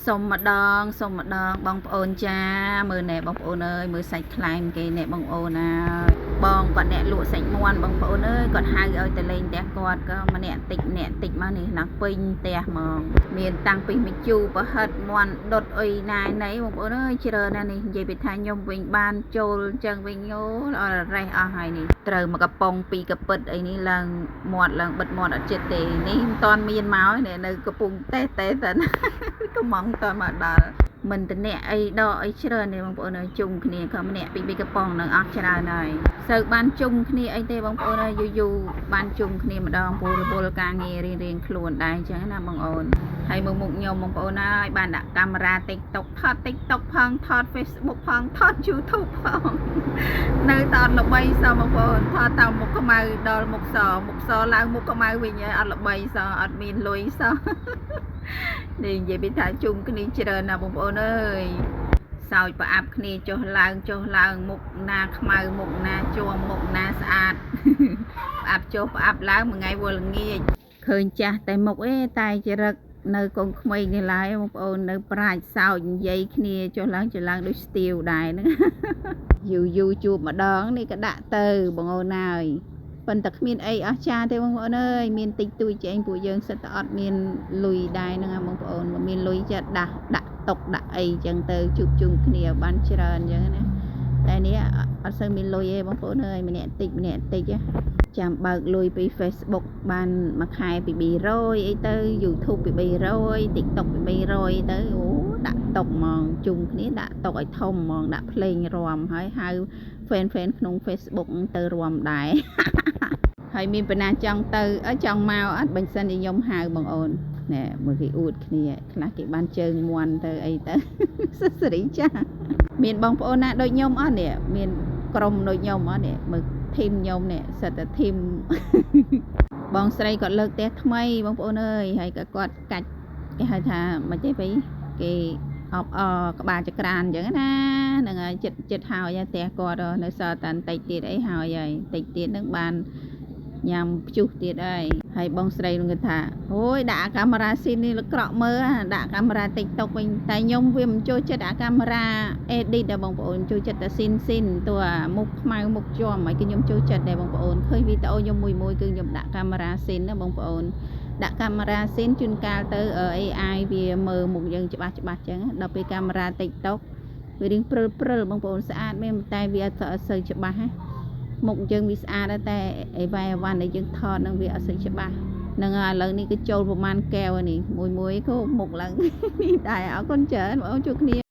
សុំម្ដងបងប្អូនចាមើលណែបងប្អូនអើយមើលសាច់ខ្លែងគេណែបងប្អូនណាបងគាត់អ្នកលក់សាច់មាន់បងប្អូនអើយគាត់ហៅឲ្យទៅលេងផ្ទះគាត់ក៏ម្នាក់តិចមកនេះណាពេញផ្ទះហ្មងមានតាំងពីម្ជូរប្រហិតមាន់ដុតអុយណាណៃបងប្អូនអើយច្រើនណាស់នេះនិយាយពីថាខ្ញុំវិញបានចូលចឹងវិញយោអររេះអស់ហើយនេះត្រូវមកកំប៉ុងពីកពិតអីនេះឡើងមាត់ឡើងបិទមាត់អត់ចិត្តទេនេះមិនតាន់មានមកនៅកំពុងតេទៅកំងតមកដល់មិនតអ្នកអីដកអីច្រើនទេបងប្អូនជុំគ្នាក៏ម្នាក់ពីកំប៉ុងនឹងអស់ច្រើនហើយសូវបានជុំគ្នាអីទេបងប្អូនយូរបានជុំគ្នាម្ដងពលការងាររៀងខ្លួនដែរអញ្ចឹងណាបងប្អូនហើយមុខខ្ញុំបងប្អូនហើយបានដាក់កាមេរ៉ា TikTok ថត TikTok ផងថត Facebook ផងថត YouTube ផងនៅតអត់ល្បីសោះបងប្អូនថតតមុខខ្មៅដល់មុខសឡើងមុខខ្មៅវិញហើយអត់ល្បីសោះអត់មានលុយសោះនេះនិយាយពីថាជុំគ្នាច្រើនណាបងប្អូនអើយសោចប្រអាប់គ្នាចុះឡើងមុខណាខ្មៅមុខណាជួមមុខណាស្អាតប្រអាប់ចុះប្រអាប់ឡើងមួយថ្ងៃវល់ល្ងាចឃើញចាស់តែមុខតែចរិតនៅកូនក្មេងនេះឡើយបងប្អូននៅប្រាជ្ញសោចនិយាយគ្នាចុះឡើងដូចស្ទាវដែរហ្នឹងយូរជួបម្ដងនេះក៏ដាក់ទៅបងអូនហើយប៉ុន្តែគ្មានអីអស្ចារ្យទេបងប្អូនអើយមានតិចតួចចេញពួកយើងសិតតែអត់មានលុយដែរហ្នឹងបងប្អូនមិនមានលុយចិត្តដាក់តុកដាក់អីចឹងទៅជួបជុំគ្នាបានច្រើនចឹងណាតែនេះអត់សូវមានលុយទេបងប្អូនអើយម្នាក់តិចចាំបើកលុយពី Facebook បានមួយខែពី200អីទៅ YouTube ពី300 TikTok ពី300ទៅអូដាក់តុកហ្មងជុំគ្នាដាក់តុកឲ្យធំហ្មងដាក់ភ្លេងរាំហើយហៅ fan ក្នុង Facebook ទៅរាំដែរហើយមានបណ្ណាចង់ទៅចង់មកអត់បើសិនជាខ្ញុំហៅបងអូនណែមើលគេអួតគ្នាខ្លះគេបានជើងមាន់ទៅអីទៅសេរីចាមានបងប្អូនណាដូចខ្ញុំអត់នេះមានក្រុមដូចខ្ញុំអត់នេះមើលធីមខ្ញុំនេះសិតតែធីមបងស្រីគាត់លើកផ្ទះថ្មីបងប្អូនអើយហើយក៏គាត់កាច់គេហៅថាមិនទេវិញគេអបក្បាលចក្រានអញ្ចឹងណាហ្នឹងហើយចិត្តហើយផ្ទះគាត់នៅសល់តែបន្តិចទៀតអីហើយបន្តិចទៀតនឹងបានញ៉ាំព្យុះទៀតហើយបងស្រីនឹងគាត់ថាអូយដាក់កាមេរ៉ាស៊ីននេះលក្រក់មើលដាក់កាមេរ៉ា TikTok វិញតែខ្ញុំវាមិនចូលចិត្តអាកាមេរ៉ា edit ដែរបងប្អូនចូលចិត្តតែស៊ីនតួមុខខ្មៅមុខជាប់ហើយគឺខ្ញុំចូលចិត្តដែរបងប្អូនឃើញវីដេអូខ្ញុំមួយគឺខ្ញុំដាក់កាមេរ៉ាស៊ីនណាបងប្អូនដាក់កាមេរ៉ាស៊ីនជួនកាលទៅ AI វាមើលមុខយើងច្បាស់ចឹងដល់ពេលកាមេរ៉ា TikTok វារៀងព្រិលបងប្អូនស្អាតមែនតែវាអត់សូវច្បាស់ណាមុខយើងវាស្អាតតែអីវ៉ាន់ដែលយើងថតនឹងវាអត់សូវច្បាស់នឹងឥឡូវនេះគឺចូលប្រហែលកែវនេះមួយក៏មុខឡើងនេះដែរអរគុណច្រើនបងអូនជួបគ្នា